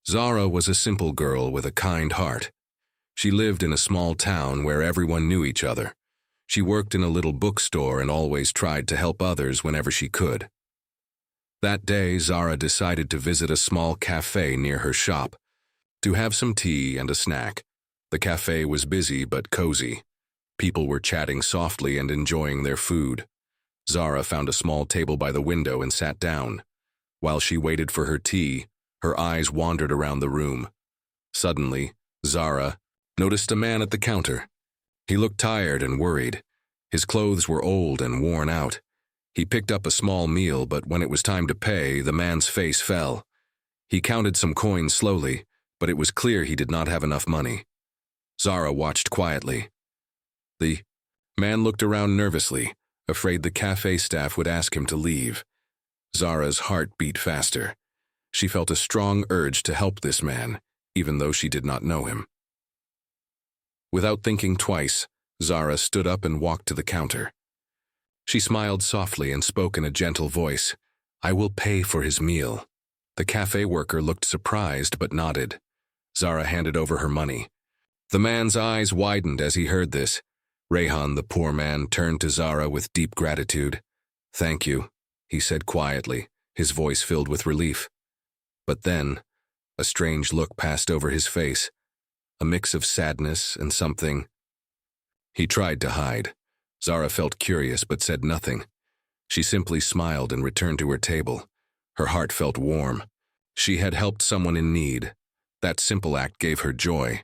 Zara was a simple girl with a kind heart. She lived in a small town where everyone knew each other. She worked in a little bookstore and always tried to help others whenever she could. That day, Zara decided to visit a small cafe near her shop to have some tea and a snack. The cafe was busy but cozy. People were chatting softly and enjoying their food. Zara found a small table by the window and sat down. While she waited for her tea, her eyes wandered around the room. Suddenly, Zara noticed a man at the counter. He looked tired and worried. His clothes were old and worn out. He picked up a small meal, but when it was time to pay, the man's face fell. He counted some coins slowly, but it was clear he did not have enough money. Zara watched quietly. The man looked around nervously, afraid the cafe staff would ask him to leave. Zara's heart beat faster. She felt a strong urge to help this man, even though she did not know him. Without thinking twice, Zara stood up and walked to the counter. She smiled softly and spoke in a gentle voice. "I will pay for his meal." The cafe worker looked surprised but nodded. Zara handed over her money. The man's eyes widened as he heard this. Rehan, the poor man, turned to Zara with deep gratitude. "Thank you," he said quietly, his voice filled with relief. But then, a strange look passed over his face, a mix of sadness and something. He tried to hide. Zara felt curious but said nothing. She simply smiled and returned to her table. Her heart felt warm. She had helped someone in need. That simple act gave her joy.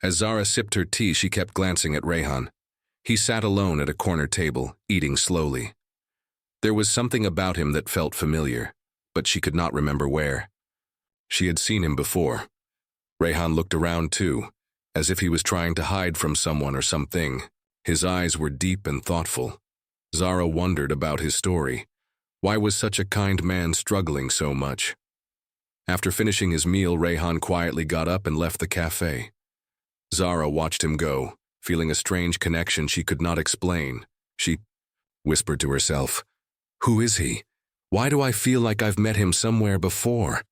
As Zara sipped her tea, she kept glancing at Rehan. He sat alone at a corner table, eating slowly. There was something about him that felt familiar, but she could not remember where. She had seen him before. Rehan looked around too, as if he was trying to hide from someone or something. His eyes were deep and thoughtful. Zara wondered about his story. Why was such a kind man struggling so much? After finishing his meal, Rehan quietly got up and left the cafe. Zara watched him go, feeling a strange connection she could not explain. She whispered to herself, "Who is he? Why do I feel like I've met him somewhere before?"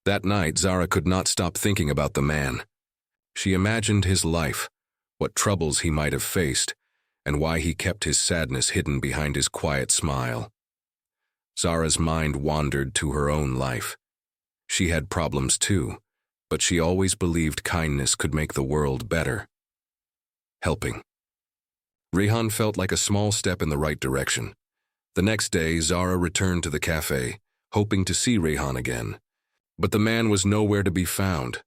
That night, Zara could not stop thinking about the man. She imagined his life, what troubles he might have faced, and why he kept his sadness hidden behind his quiet smile. Zara's mind wandered to her own life. She had problems too, but she always believed kindness could make the world better. Helping. Rehan felt like a small step in the right direction. The next day, Zara returned to the cafe, hoping to see Rehan again. But the man was nowhere to be found.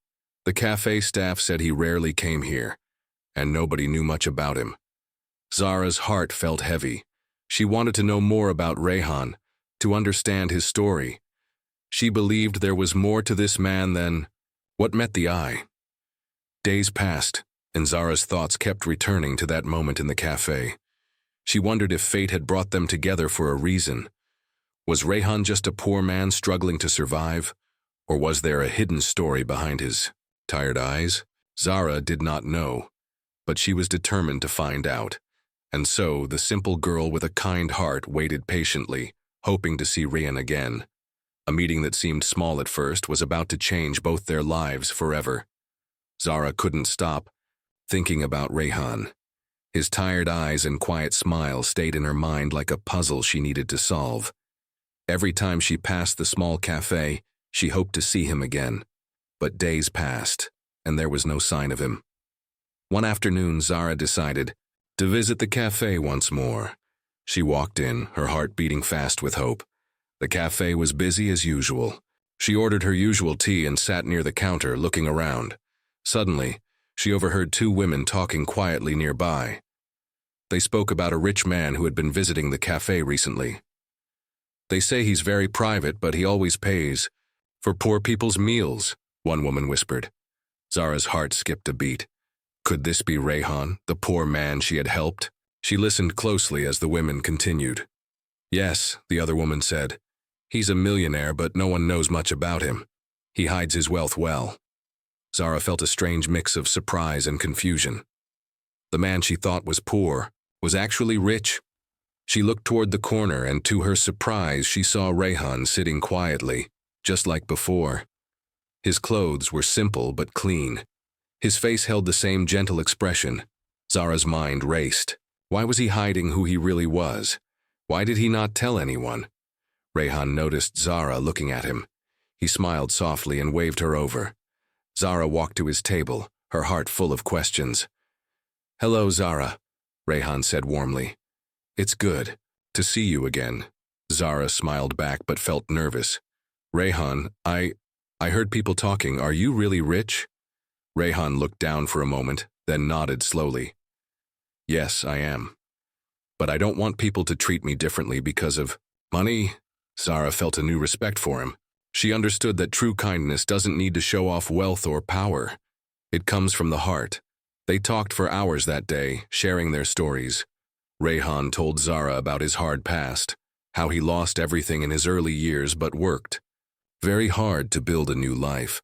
The cafe staff said he rarely came here, and nobody knew much about him. Zara's heart felt heavy. She wanted to know more about Rehan, to understand his story. She believed there was more to this man than what met the eye. Days passed, and Zara's thoughts kept returning to that moment in the cafe. She wondered if fate had brought them together for a reason. Was Rehan just a poor man struggling to survive, or was there a hidden story behind his tired eyes? Zara did not know, but she was determined to find out. And so, the simple girl with a kind heart waited patiently, hoping to see Rehan again. A meeting that seemed small at first was about to change both their lives forever. Zara couldn't stop thinking about Rehan. His tired eyes and quiet smile stayed in her mind like a puzzle she needed to solve. Every time she passed the small cafe, she hoped to see him again. But days passed, and there was no sign of him. One afternoon, Zara decided to visit the cafe once more. She walked in, her heart beating fast with hope. The cafe was busy as usual. She ordered her usual tea and sat near the counter, looking around. Suddenly, she overheard two women talking quietly nearby. They spoke about a rich man who had been visiting the cafe recently. "They say he's very private, but he always pays for poor people's meals," one woman whispered. Zara's heart skipped a beat. Could this be Rehan, the poor man she had helped? She listened closely as the women continued. "Yes," the other woman said. "He's a millionaire, but no one knows much about him. He hides his wealth well." Zara felt a strange mix of surprise and confusion. The man she thought was poor was actually rich. She looked toward the corner, and to her surprise, she saw Rehan sitting quietly, just like before. His clothes were simple but clean. His face held the same gentle expression. Zara's mind raced. Why was he hiding who he really was? Why did he not tell anyone? Rayhan noticed Zara looking at him. He smiled softly and waved her over. Zara walked to his table, her heart full of questions. "Hello, Zara," Rayhan said warmly. "It's good to see you again." Zara smiled back but felt nervous. "Rayhan, I heard people talking. Are you really rich?" Rayhan looked down for a moment, then nodded slowly. "Yes, I am. But I don't want people to treat me differently because of money." Zara felt a new respect for him. She understood that true kindness doesn't need to show off wealth or power. It comes from the heart. They talked for hours that day, sharing their stories. Rayhan told Zara about his hard past, how he lost everything in his early years but worked very hard to build a new life.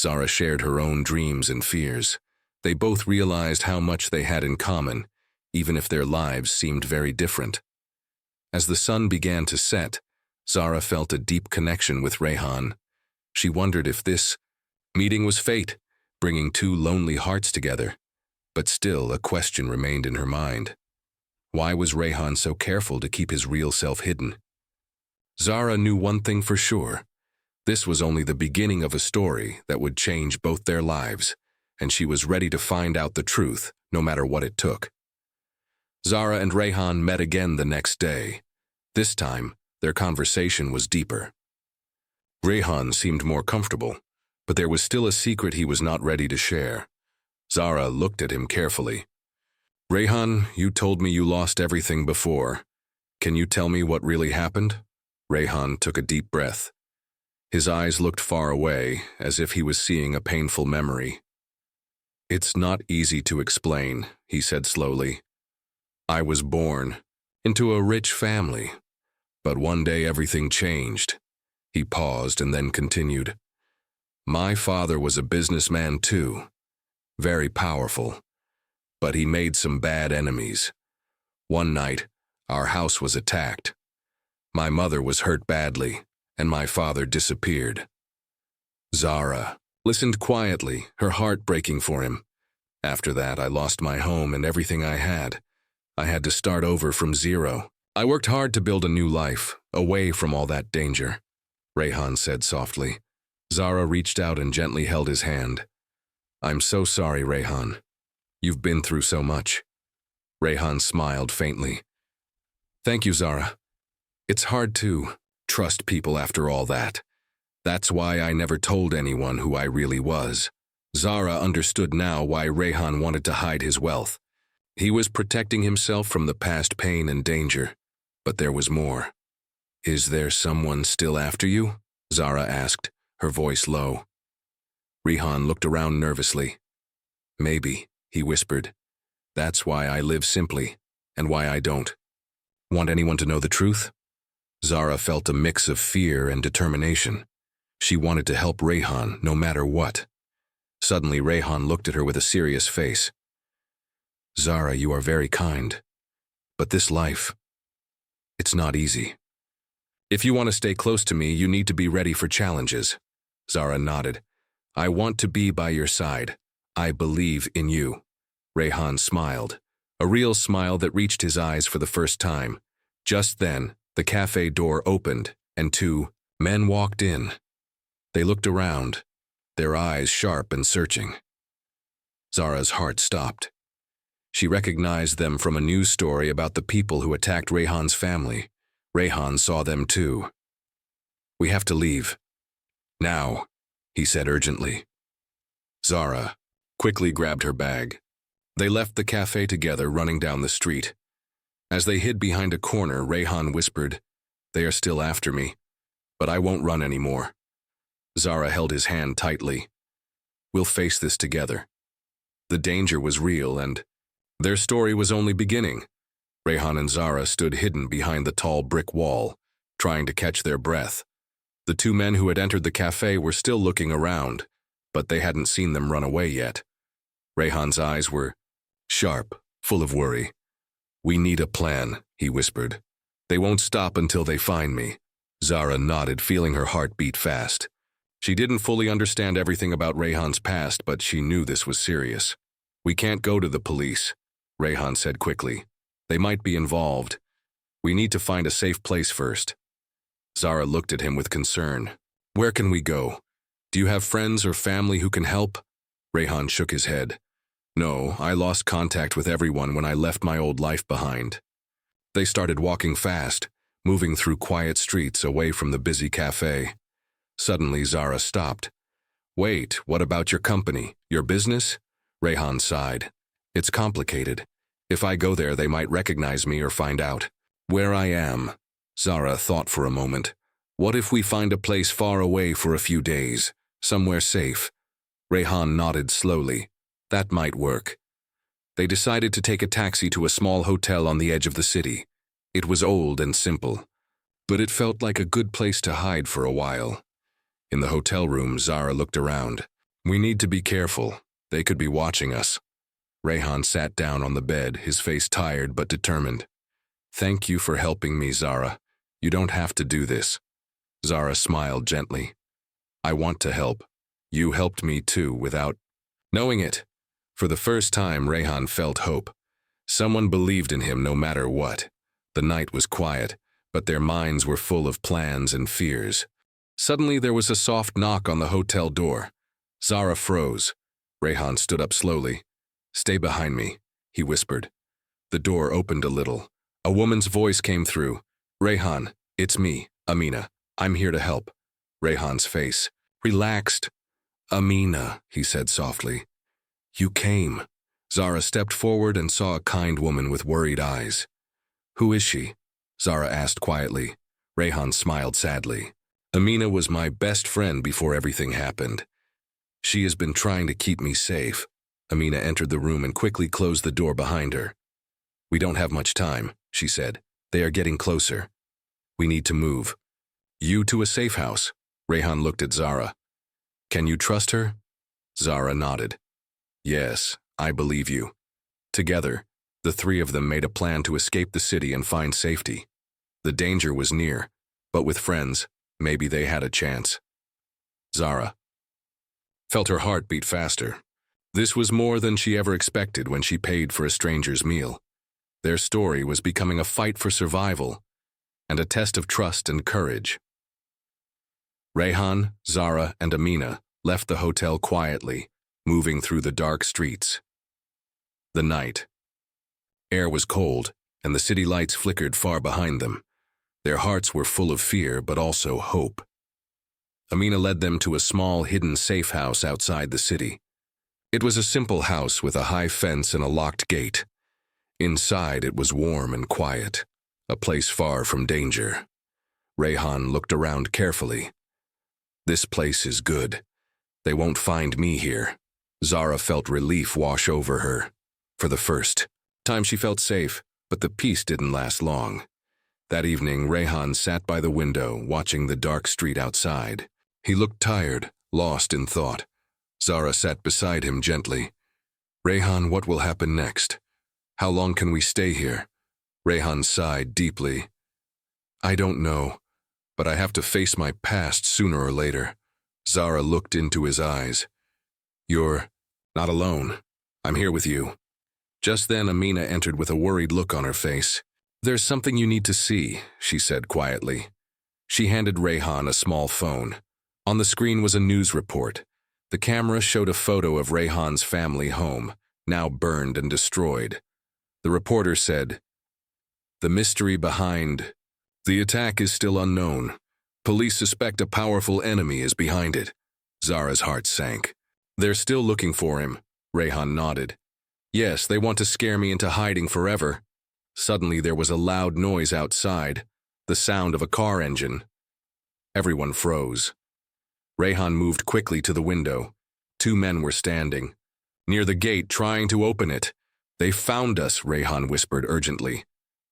Zara shared her own dreams and fears. They both realized how much they had in common, even if their lives seemed very different. As the sun began to set, Zara felt a deep connection with Rayhan. She wondered if this meeting was fate, bringing two lonely hearts together. But still, a question remained in her mind. Why was Rayhan so careful to keep his real self hidden? Zara knew one thing for sure. This was only the beginning of a story that would change both their lives, and she was ready to find out the truth, no matter what it took. Zara and Rayhan met again the next day. This time, their conversation was deeper. Rayhan seemed more comfortable, but there was still a secret he was not ready to share. Zara looked at him carefully. "Rayhan, you told me you lost everything before. Can you tell me what really happened?" Rayhan took a deep breath. His eyes looked far away, as if he was seeing a painful memory. "It's not easy to explain," he said slowly. "I was born into a rich family, but one day everything changed." He paused and then continued. "My father was a businessman too, very powerful, but he made some bad enemies. One night, our house was attacked. My mother was hurt badly, and my father disappeared." Zara listened quietly, her heart breaking for him. "After that, I lost my home and everything I had. I had to start over from zero. I worked hard to build a new life, away from all that danger," Rayhan said softly. Zara reached out and gently held his hand. "I'm so sorry, Rayhan. You've been through so much." Rayhan smiled faintly. "Thank you, Zara. It's hard to trust people after all that. That's why I never told anyone who I really was." Zara understood now why Rayhan wanted to hide his wealth. He was protecting himself from the past pain and danger. But there was more. "Is there someone still after you?" Zara asked, her voice low. Rayhan looked around nervously. "Maybe," he whispered. "That's why I live simply, and why I don't want anyone to know the truth." Zara felt a mix of fear and determination. She wanted to help Rayhan no matter what. Suddenly, Rayhan looked at her with a serious face. "Zara, you are very kind. But this life, it's not easy. If you want to stay close to me, you need to be ready for challenges." Zara nodded. "I want to be by your side. I believe in you." Rayhan smiled, a real smile that reached his eyes for the first time. Just then, the cafe door opened, and two men walked in. They looked around, their eyes sharp and searching. Zara's heart stopped. She recognized them from a news story about the people who attacked Rayhan's family. Rayhan saw them too. "We have to leave. Now," he said urgently. Zara quickly grabbed her bag. They left the cafe together, running down the street. As they hid behind a corner, Rayhan whispered, "They are still after me, but I won't run anymore." Zara held his hand tightly. "We'll face this together." The danger was real, and their story was only beginning. Rayhan and Zara stood hidden behind the tall brick wall, trying to catch their breath. The two men who had entered the cafe were still looking around, but they hadn't seen them run away yet. Rayhan's eyes were sharp, full of worry. "We need a plan," he whispered. "They won't stop until they find me." Zara nodded, feeling her heart beat fast. She didn't fully understand everything about Rayhan's past, but she knew this was serious. "We can't go to the police," Rayhan said quickly. "They might be involved. We need to find a safe place first." Zara looked at him with concern. "Where can we go? Do you have friends or family who can help?" Rayhan shook his head. "No, I lost contact with everyone when I left my old life behind." They started walking fast, moving through quiet streets away from the busy cafe. Suddenly, Zara stopped. "Wait, what about your company, your business?" Rayhan sighed. "It's complicated. If I go there, they might recognize me or find out where I am." Zara thought for a moment. "What if we find a place far away for a few days, somewhere safe?" Rayhan nodded slowly. "That might work." They decided to take a taxi to a small hotel on the edge of the city. It was old and simple, but it felt like a good place to hide for a while. In the hotel room, Zara looked around. "We need to be careful. They could be watching us." Rayhan sat down on the bed, his face tired but determined. "Thank you for helping me, Zara. You don't have to do this." Zara smiled gently. "I want to help. You helped me too without knowing it." For the first time, Rayhan felt hope. Someone believed in him no matter what. The night was quiet, but their minds were full of plans and fears. Suddenly, there was a soft knock on the hotel door. Zara froze. Rayhan stood up slowly. "Stay behind me," he whispered. The door opened a little. A woman's voice came through. "Rayhan, it's me, Amina. I'm here to help." Rayhan's face relaxed. "Amina," he said softly. "You came." Zara stepped forward and saw a kind woman with worried eyes. "Who is she?" Zara asked quietly. Rayhan smiled sadly. "Amina was my best friend before everything happened. She has been trying to keep me safe." Amina entered the room and quickly closed the door behind her. "We don't have much time," she said. "They are getting closer. We need to move." "You to a safe house?" Rayhan looked at Zara. "Can you trust her?" Zara nodded. "Yes, I believe you." Together, the three of them made a plan to escape the city and find safety. The danger was near, but with friends, maybe they had a chance. Zara felt her heart beat faster. This was more than she ever expected when she paid for a stranger's meal. Their story was becoming a fight for survival and a test of trust and courage. Rayhan, Zara, and Amina left the hotel quietly, moving through the dark streets. The night. Air was cold, and the city lights flickered far behind them. Their hearts were full of fear, but also hope. Amina led them to a small, hidden safe house outside the city. It was a simple house with a high fence and a locked gate. Inside, it was warm and quiet, a place far from danger. Rayhan looked around carefully. "This place is good. They won't find me here." Zara felt relief wash over her. For the first time, she felt safe, but the peace didn't last long. That evening, Rayhan sat by the window, watching the dark street outside. He looked tired, lost in thought. Zara sat beside him gently. "Rayhan, what will happen next? How long can we stay here?" Rayhan sighed deeply. "I don't know, but I have to face my past sooner or later." Zara looked into his eyes. "You're not alone. I'm here with you." Just then, Amina entered with a worried look on her face. "There's something you need to see," she said quietly. She handed Rayhan a small phone. On the screen was a news report. The camera showed a photo of Rayhan's family home, now burned and destroyed. The reporter said, "The mystery behind the attack is still unknown. Police suspect a powerful enemy is behind it." Zara's heart sank. "They're still looking for him," Rayhan nodded. "Yes, they want to scare me into hiding forever." Suddenly there was a loud noise outside, the sound of a car engine. Everyone froze. Rayhan moved quickly to the window. Two men were standing near the gate, trying to open it. "They found us," Rayhan whispered urgently.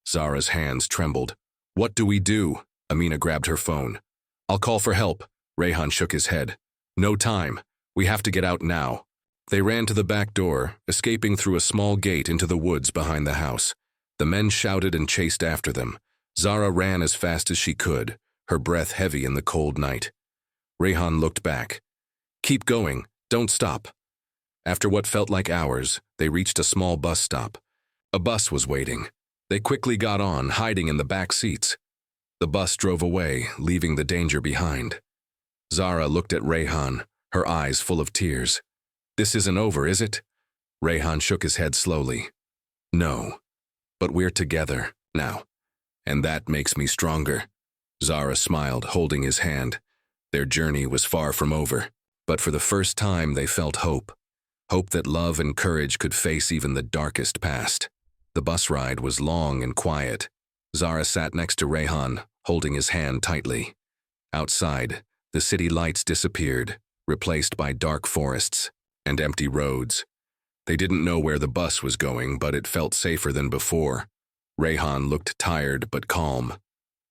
Zara's hands trembled. "What do we do?" Amina grabbed her phone. "I'll call for help." Rayhan shook his head. "No time. We have to get out now." They ran to the back door, escaping through a small gate into the woods behind the house. The men shouted and chased after them. Zara ran as fast as she could, her breath heavy in the cold night. Rayhan looked back. Keep going, don't stop. After what felt like hours, they reached a small bus stop. A bus was waiting. They quickly got on, hiding in the back seats. The bus drove away, leaving the danger behind. Zara looked at Rayhan, her eyes full of tears. This isn't over, is it? Rayhan shook his head slowly. No, but we're together now, and that makes me stronger. Zara smiled, holding his hand. Their journey was far from over, but for the first time they felt hope. Hope that love and courage could face even the darkest past. The bus ride was long and quiet. Zara sat next to Rayhan, holding his hand tightly. Outside, the city lights disappeared, replaced by dark forests and empty roads. They didn't know where the bus was going, but it felt safer than before. Rayhan looked tired but calm.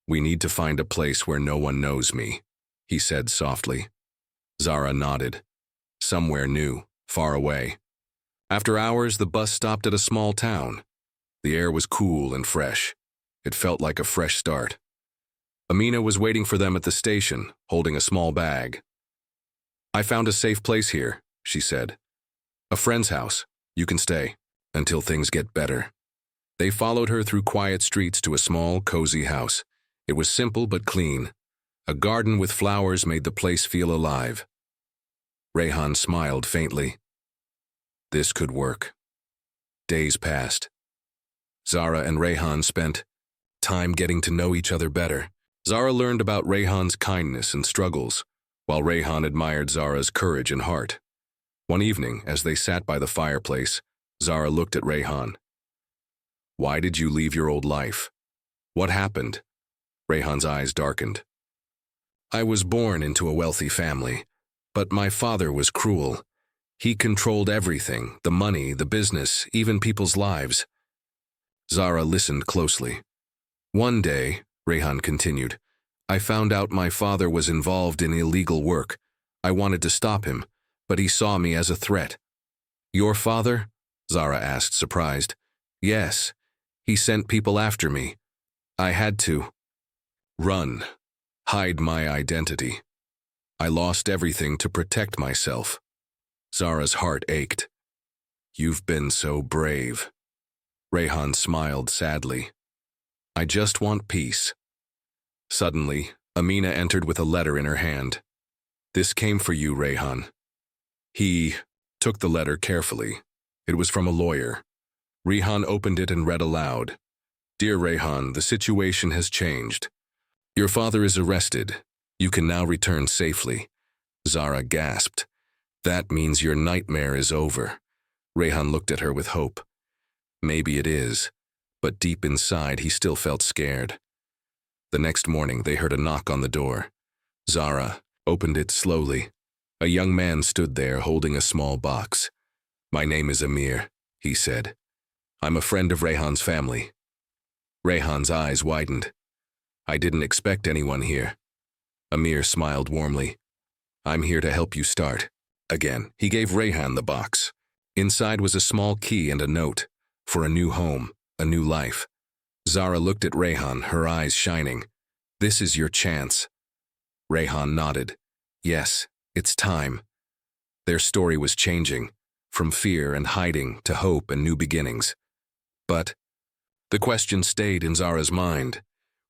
We need to find a place where no one knows me, he said softly. Zara nodded. Somewhere new, far away. After hours, the bus stopped at a small town. The air was cool and fresh. It felt like a fresh start. Amina was waiting for them at the station, holding a small bag. I found a safe place here, she said. A friend's house. You can stay until things get better. They followed her through quiet streets to a small, cozy house. It was simple but clean. A garden with flowers made the place feel alive. Rayhan smiled faintly. This could work. Days passed. Zara and Rayhan spent time getting to know each other better. Zara learned about Rayhan's kindness and struggles, while Rayhan admired Zara's courage and heart. One evening, as they sat by the fireplace, Zara looked at Rayhan. Why did you leave your old life? What happened? Rayhan's eyes darkened. I was born into a wealthy family, but my father was cruel. He controlled everything, the money, the business, even people's lives. Zara listened closely. One day, Rayhan continued, I found out my father was involved in illegal work. I wanted to stop him, but he saw me as a threat. Your father? Zara asked, surprised. Yes, he sent people after me. I had to run, hide my identity. I lost everything to protect myself. Zara's heart ached. You've been so brave. Rayhan smiled sadly. I just want peace. Suddenly, Amina entered with a letter in her hand. This came for you, Rayhan. He took the letter carefully. It was from a lawyer. Rayhan opened it and read aloud. Dear Rayhan, the situation has changed. Your father is arrested. You can now return safely. Zara gasped. That means your nightmare is over. Rayhan looked at her with hope. Maybe it is, but deep inside he still felt scared. The next morning they heard a knock on the door. Zara opened it slowly. A young man stood there holding a small box. My name is Amir, he said. I'm a friend of Rayhan's family. Rayhan's eyes widened. I didn't expect anyone here. Amir smiled warmly. I'm here to help you start. Again, he gave Rayhan the box. Inside was a small key and a note. For a new home, a new life. Zara looked at Rayhan, her eyes shining. This is your chance. Rayhan nodded. Yes, it's time. Their story was changing, from fear and hiding to hope and new beginnings. But the question stayed in Zara's mind.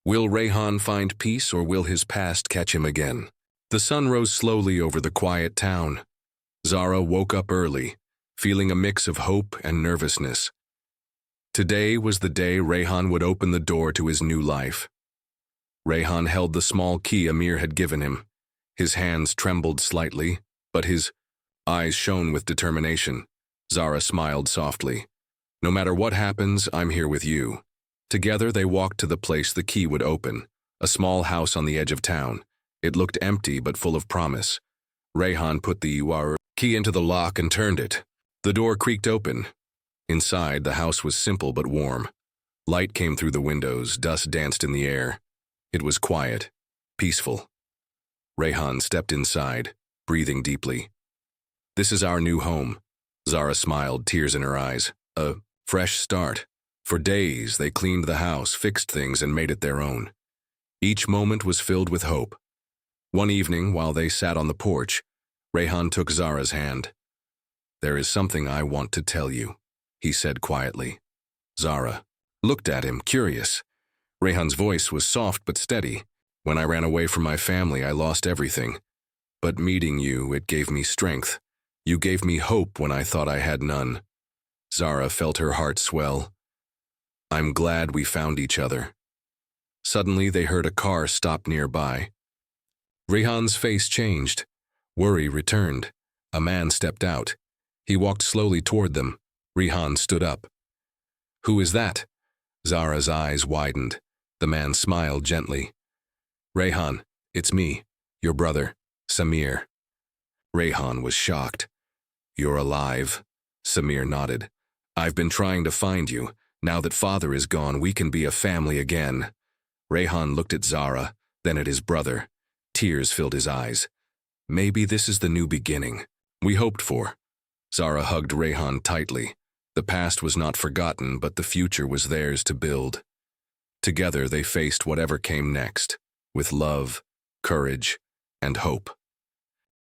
Will Rayhan find peace or will his past catch him again? The sun rose slowly over the quiet town. Zara woke up early, feeling a mix of hope and nervousness. Today was the day Rayhan would open the door to his new life. Rayhan held the small key Amir had given him. His hands trembled slightly, but his eyes shone with determination. Zara smiled softly. No matter what happens, I'm here with you. Together they walked to the place the key would open, a small house on the edge of town. It looked empty but full of promise. Rayhan put the key into the lock and turned it. The door creaked open. Inside, the house was simple but warm. Light came through the windows, dust danced in the air. It was quiet, peaceful. Rayhan stepped inside, breathing deeply. This is our new home. Zara smiled, tears in her eyes. A fresh start. For days, they cleaned the house, fixed things, and made it their own. Each moment was filled with hope. One evening, while they sat on the porch, Rehan took Zara's hand. "There is something I want to tell you," he said quietly. Zara looked at him, curious. Rehan's voice was soft but steady. "When I ran away from my family, I lost everything. But meeting you, it gave me strength. You gave me hope when I thought I had none." Zara felt her heart swell. "I'm glad we found each other." Suddenly, they heard a car stop nearby. Rehan's face changed. Worry returned. A man stepped out. He walked slowly toward them. Rehan stood up. "Who is that?" Zara's eyes widened. The man smiled gently. "Rehan, it's me, your brother, Samir." Rehan was shocked. "You're alive?" Samir nodded. "I've been trying to find you. Now that father is gone, we can be a family again." Rehan looked at Zara, then at his brother. Tears filled his eyes. "Maybe this is the new beginning we hoped for." Zara hugged Rehan tightly. The past was not forgotten, but the future was theirs to build. Together they faced whatever came next, with love, courage, and hope.